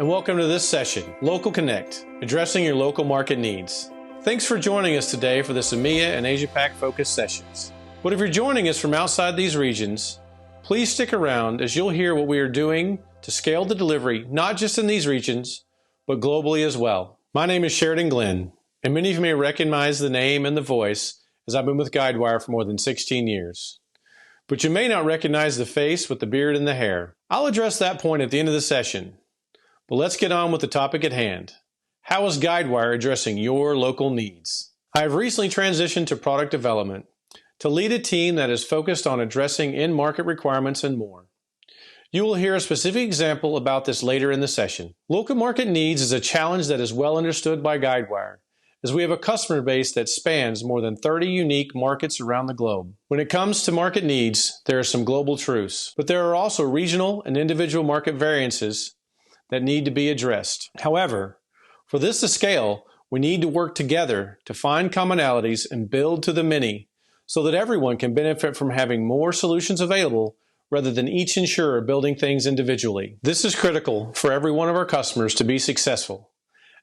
and welcome to this session, LocalConnect, addressing your local market needs. Thanks for joining us today for this EMEA and Asia-Pac focused sessions. But if you're joining us from outside these regions, please stick around as you'll hear what we are doing to scale the delivery, not just in these regions, but globally as well. My name is Sheridan Glenn, and many of you may recognize the name and the voice as I've been with Guidewire for more than 16 years. But you may not recognize the face with the beard and the hair. I'll address that point at the end of the session. But let's get on with the topic at hand. How is Guidewire addressing your local needs? I have recently transitioned to product development to lead a team that is focused on addressing in-market requirements and more. You will hear a specific example about this later in the session. Local market needs is a challenge that is well understood by Guidewire, as we have a customer base that spans more than 30 unique markets around the globe. When it comes to market needs, there are some global truths, but there are also regional and individual market variances that need to be addressed. However, for this to scale, we need to work together to find commonalities and build to the many so that everyone can benefit from having more solutions available rather than each insurer building things individually. This is critical for every one of our customers to be successful,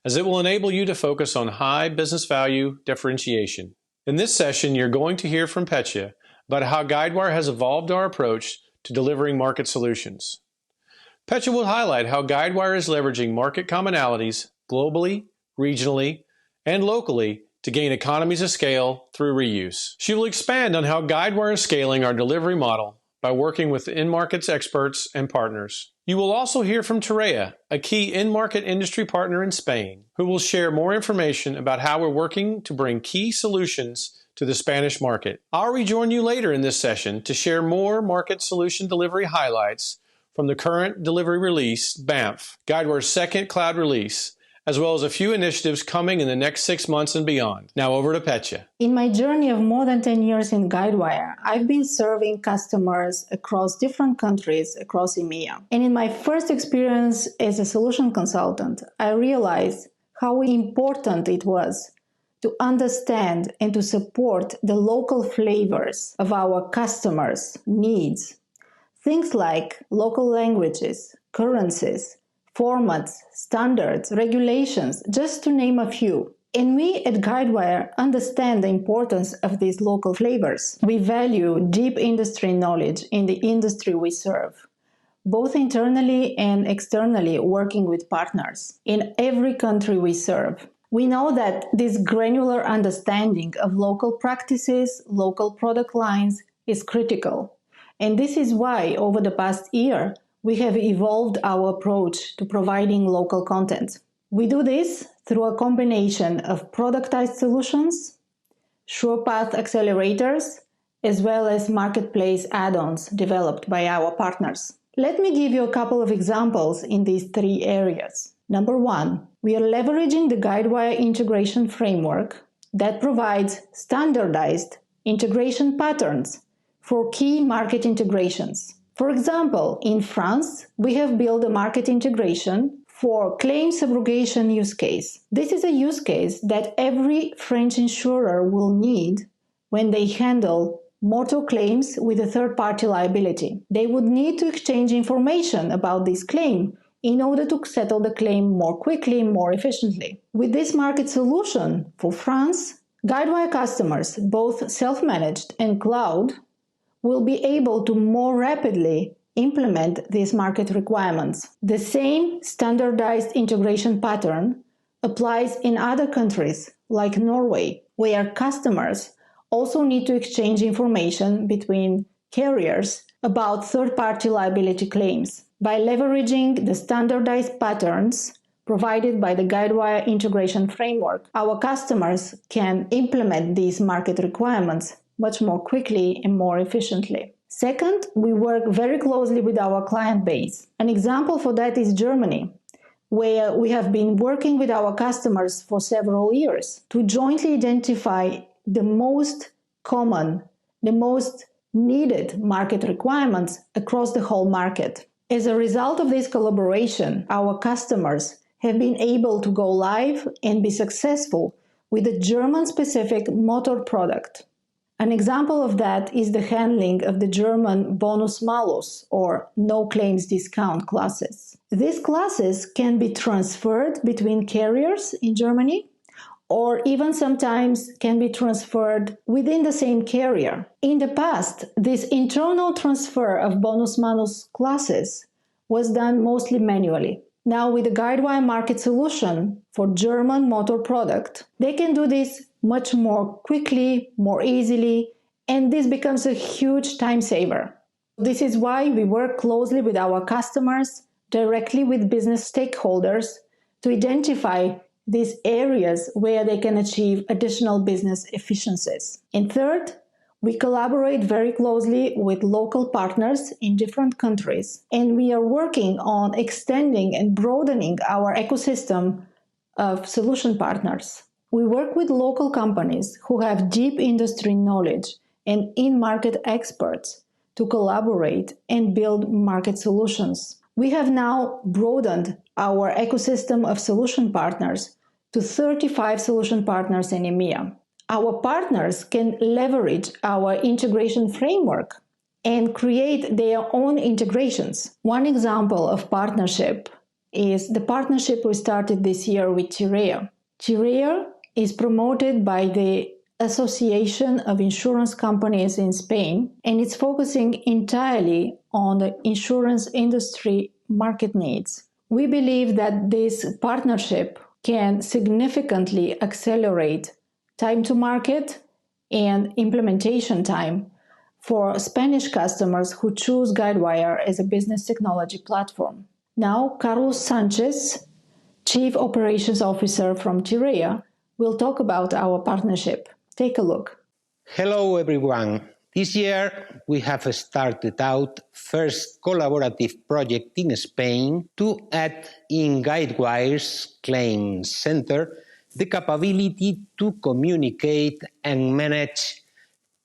as it will enable you to focus on high business value differentiation. In this session, you're going to hear from Petya about how Guidewire has evolved our approach to delivering market solutions. Petya will highlight how Guidewire is leveraging market commonalities globally, regionally, and locally to gain economies of scale through reuse. She will expand on how Guidewire is scaling our delivery model by working with in-markets experts and partners. You will also hear from Terea, a key in-market industry partner in Spain, who will share more information about how we're working to bring key solutions to the Spanish market. I'll rejoin you later in this session to share more market solution delivery highlights from the current delivery release, BAMF, Guidewire's second cloud release, as well as a few initiatives coming in the next 6 months and beyond. Now over to Petya. In my journey of more than 10 years in Guidewire, I've been serving customers across different countries across EMEA. And in my first experience as a solution consultant, I realized how important it was to understand and to support the local flavors of our customers' needs. Things like local languages, currencies, formats, standards, regulations, just to name a few. And we at Guidewire understand the importance of these local flavors. We value deep industry knowledge in the industry we serve, both internally and externally working with partners in every country we serve. We know that this granular understanding of local practices, local product lines is critical. And this is why over the past year, we have evolved our approach to providing local content. We do this through a combination of productized solutions, SurePath accelerators, as well as marketplace add-ons developed by our partners. Let me give you a couple of examples in these three areas. Number one, we are leveraging the Guidewire integration framework that provides standardized integration patterns for key market integrations. For example, in France, we have built a market integration for claim subrogation use case. This is a use case that every French insurer will need when they handle motor claims with a third-party liability. They would need to exchange information about this claim in order to settle the claim more quickly, more efficiently. With this market solution for France, Guidewire customers, both self-managed and cloud, will be able to more rapidly implement these market requirements. The same standardized integration pattern applies in other countries like Norway, where customers also need to exchange information between carriers about third-party liability claims. By leveraging the standardized patterns provided by the Guidewire integration framework, our customers can implement these market requirements much more quickly and more efficiently. Second, we work very closely with our client base. An example for that is Germany, where we have been working with our customers for several years to jointly identify the most common, the most needed market requirements across the whole market. As a result of this collaboration, our customers have been able to go live and be successful with a German-specific motor product. An example of that is the handling of the German Bonus-Malus or no claims discount classes. These classes can be transferred between carriers in Germany or even sometimes can be transferred within the same carrier. In the past, this internal transfer of bonus-malus classes was done mostly manually. Now with the Guidewire market solution for German motor product, they can do this much more quickly, more easily, and this becomes a huge time saver. This is why we work closely with our customers, directly with business stakeholders, to identify these areas where they can achieve additional business efficiencies. And third, we collaborate very closely with local partners in different countries, and we are working on extending and broadening our ecosystem of solution partners. We work with local companies who have deep industry knowledge and in-market experts to collaborate and build market solutions. We have now broadened our ecosystem of solution partners to 35 solution partners in EMEA. Our partners can leverage our integration framework and create their own integrations. One example of partnership is the partnership we started this year with Tirea. Tirea is promoted by the Association of Insurance Companies in Spain, and it's focusing entirely on the insurance industry market needs. We believe that this partnership can significantly accelerate time to market and implementation time for Spanish customers who choose Guidewire as a business technology platform. Now, Carlos Sanchez, Chief Operations Officer from Tirea, will talk about our partnership. Take a look. Hello, everyone. This year, we have started out first collaborative project in Spain to add in Guidewire's Claims Center the capability to communicate and manage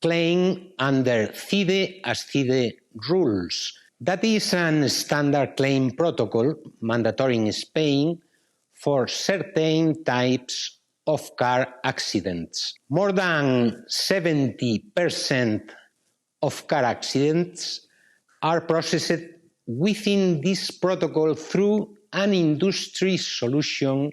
claim under CIDE as CIDE rules. That is a standard claim protocol mandatory in Spain for certain types of car accidents. More than 70% of car accidents are processed within this protocol through an industry solution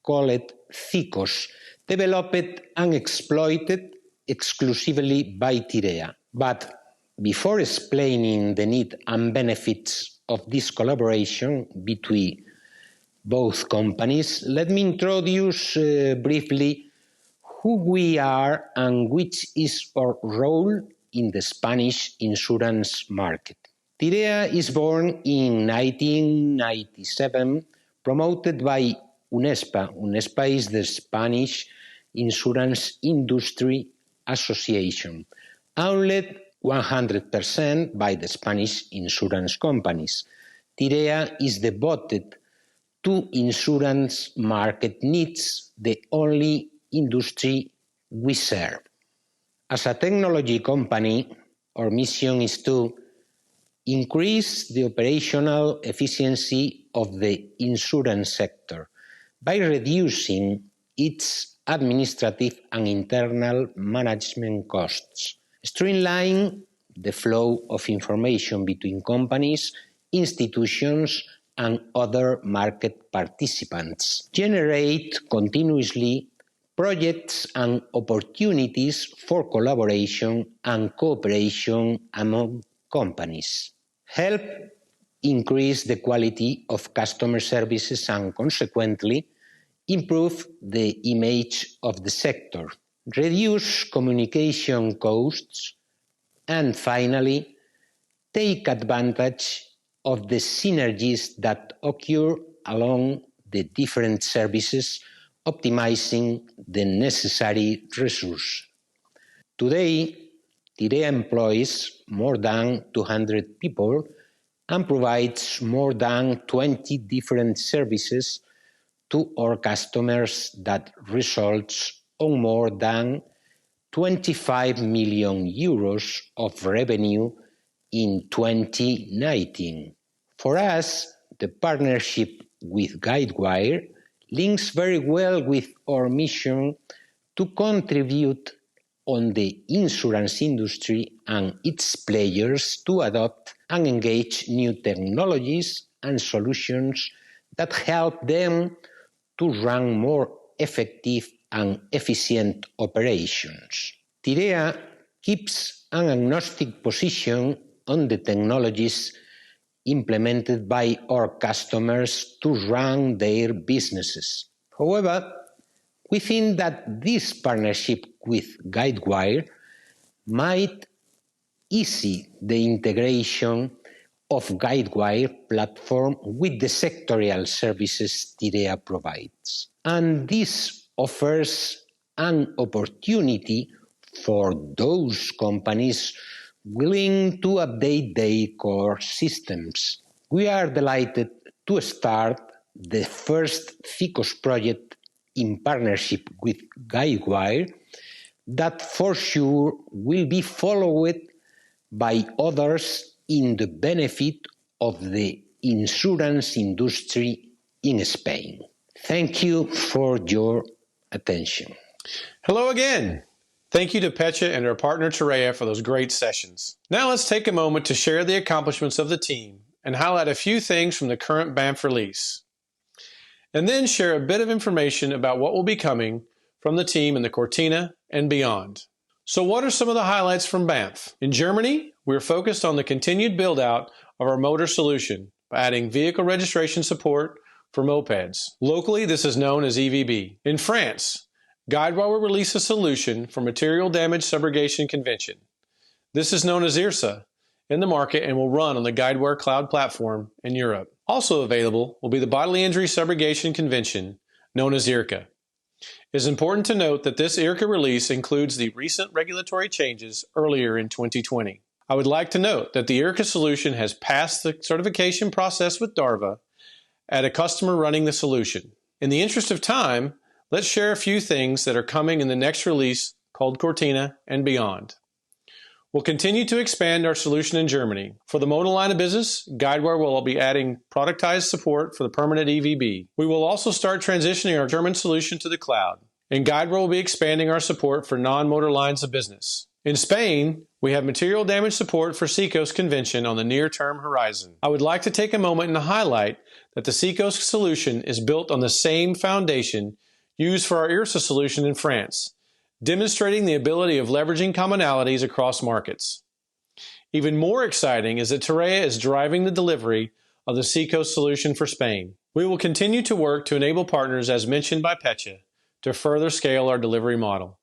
called CICOS, developed and exploited exclusively by Tirea. But before explaining the need and benefits of this collaboration between both companies, let me introduce briefly who we are and which is our role in the Spanish insurance market. Tirea is born in 1997, promoted by UNESPA. UNESPA is the Spanish Insurance Industry Association, owned 100% by the Spanish insurance companies. Tirea is devoted to insurance market needs, the only industry we serve. As a technology company, our mission is to increase the operational efficiency of the insurance sector by reducing its administrative and internal management costs, streamline the flow of information between companies, institutions, and other market participants, generate continuously projects and opportunities for collaboration and cooperation among companies, help increase the quality of customer services and consequently improve the image of the sector, reduce communication costs, and finally, take advantage of the synergies that occur along the different services, optimizing the necessary resources. Today, Tirea employs more than 200 people and provides more than 20 different services to our customers that results on more than 25 million euros of revenue in 2019. For us, the partnership with Guidewire links very well with our mission to contribute on the insurance industry and its players to adopt and engage new technologies and solutions that help them to run more effective and efficient operations. Tirea keeps an agnostic position on the technologies implemented by our customers to run their businesses. However, we think that this partnership with Guidewire might ease the integration of Guidewire platform with the sectorial services Tirea provides. And this offers an opportunity for those companies willing to update their core systems. We are delighted to start the first FICOS project in partnership with Guidewire that for sure will be followed by others in the benefit of the insurance industry in Spain. Thank you for your attention. Hello again. Thank you to Pecha and our partner Tirea for those great sessions. Now let's take a moment to share the accomplishments of the team and highlight a few things from the current BAMF release. And then share a bit of information about what will be coming from the team in the Cortina and beyond. So what are some of the highlights from BAMF? In Germany, we're focused on the continued build-out of our motor solution by adding vehicle registration support for mopeds. Locally, this is known as EVB. In France, Guidewire will release a solution for material damage subrogation convention. This is known as IRSA in the market and will run on the Guidewire cloud platform in Europe. Also available will be the bodily injury subrogation convention known as IRCA. It is important to note that this IRCA release includes the recent regulatory changes earlier in 2020. I would like to note that the IRCA solution has passed the certification process with DARVA at a customer running the solution. In the interest of time, let's share a few things that are coming in the next release called Cortina and beyond. We'll continue to expand our solution in Germany. For the motor line of business, Guidewire will be adding productized support for the permanent EVB. We will also start transitioning our German solution to the cloud, and Guidewire will be expanding our support for non-motor lines of business. In Spain, we have material damage support for SECOS convention on the near-term horizon. I would like to take a moment and highlight that the SECOS solution is built on the same foundation used for our IRSA solution in France, demonstrating the ability of leveraging commonalities across markets. Even more exciting is that Tirea is driving the delivery of the SECOS solution for Spain. We will continue to work to enable partners, as mentioned by Pecha, to further scale our delivery model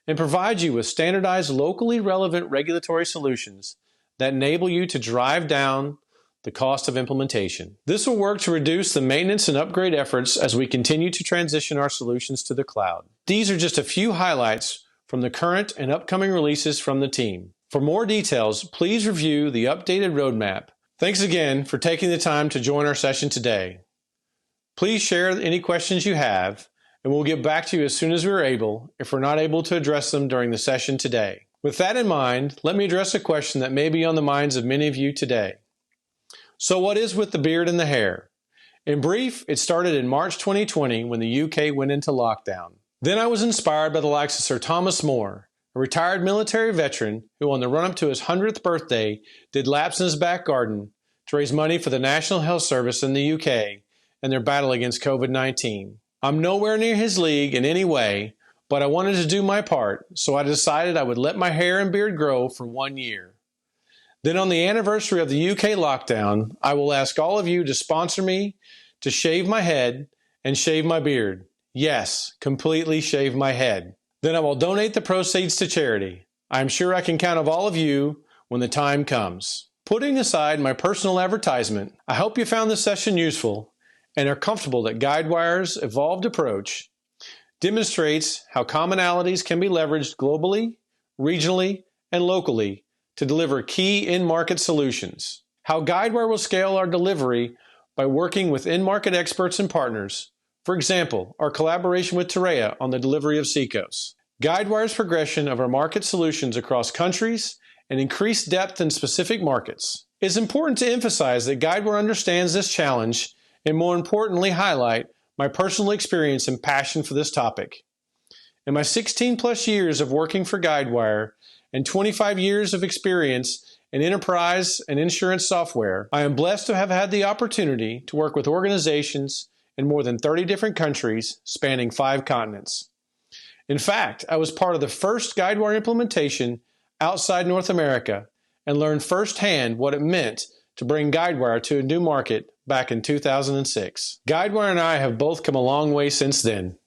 and provide you with standardized, locally relevant regulatory solutions that enable you to drive down the cost of implementation. This will work to reduce the maintenance and upgrade efforts as we continue to transition our solutions to the cloud. These are just a few highlights from the current and upcoming releases from the team. For more details, please review the updated roadmap. Thanks again for taking the time to join our session today. Please share any questions you have, and we'll get back to you as soon as we're able if we're not able to address them during the session today. With that in mind, let me address a question that may be on the minds of many of you today. So what is with the beard and the hair? In brief, it started in March 2020 when the UK went into lockdown. Then I was inspired by the likes of Sir Thomas More, a retired military veteran who on the run-up to his 100th birthday did laps in his back garden to raise money for the National Health Service in the UK and their battle against COVID-19. I'm nowhere near his league in any way, but I wanted to do my part, so I decided I would let my hair and beard grow for 1 year. Then on the anniversary of the UK lockdown, I will ask all of you to sponsor me to shave my head and shave my beard. Yes, completely shave my head. Then I will donate the proceeds to charity. I am sure I can count on all of you when the time comes. Putting aside my personal advertisement, I hope you found this session useful and are comfortable that Guidewire's evolved approach demonstrates how commonalities can be leveraged globally, regionally, and locally to deliver key in-market solutions. How Guidewire will scale our delivery by working with in-market experts and partners. For example, our collaboration with Tirea on the delivery of SECOS. Guidewire's progression of our market solutions across countries and increased depth in specific markets. It's important to emphasize that Guidewire understands this challenge and more importantly highlight my personal experience and passion for this topic. In my 16 plus years of working for Guidewire and 25 years of experience in enterprise and insurance software, I am blessed to have had the opportunity to work with organizations in more than 30 different countries spanning 5 continents. In fact, I was part of the first Guidewire implementation outside North America and learned firsthand what it meant to bring Guidewire to a new market back in 2006. Guidewire and I have both come a long way since then,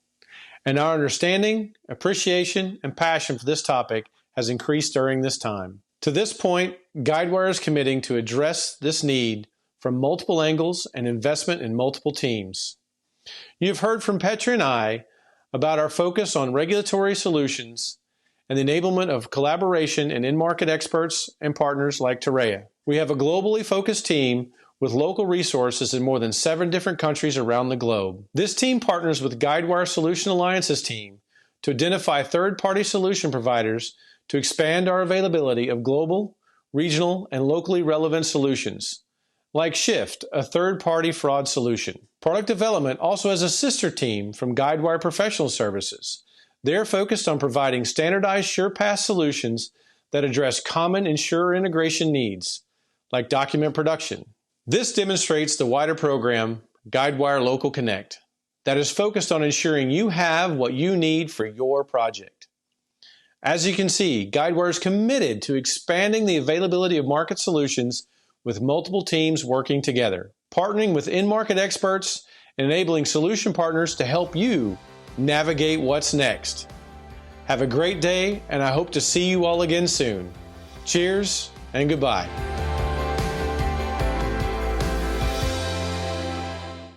and our understanding, appreciation, and passion for this topic has increased during this time. To this point, Guidewire is committing to address this need from multiple angles and investment in multiple teams. You've heard from Petra and I about our focus on regulatory solutions and the enablement of collaboration and in-market experts and partners like Terea. We have a globally focused team with local resources in more than 7 different countries around the globe. This team partners with Guidewire Solution Alliances team to identify third-party solution providers to expand our availability of global, regional, and locally relevant solutions, like Shift, a third-party fraud solution. Product development also has a sister team from Guidewire Professional Services. They're focused on providing standardized SurePass solutions that address common insurer integration needs, like document production. This demonstrates the wider program, Guidewire LocalConnect, that is focused on ensuring you have what you need for your project. As you can see, Guidewire is committed to expanding the availability of market solutions with multiple teams working together, partnering with in-market experts and enabling solution partners to help you navigate what's next. Have a great day, and I hope to see you all again soon. Cheers and goodbye.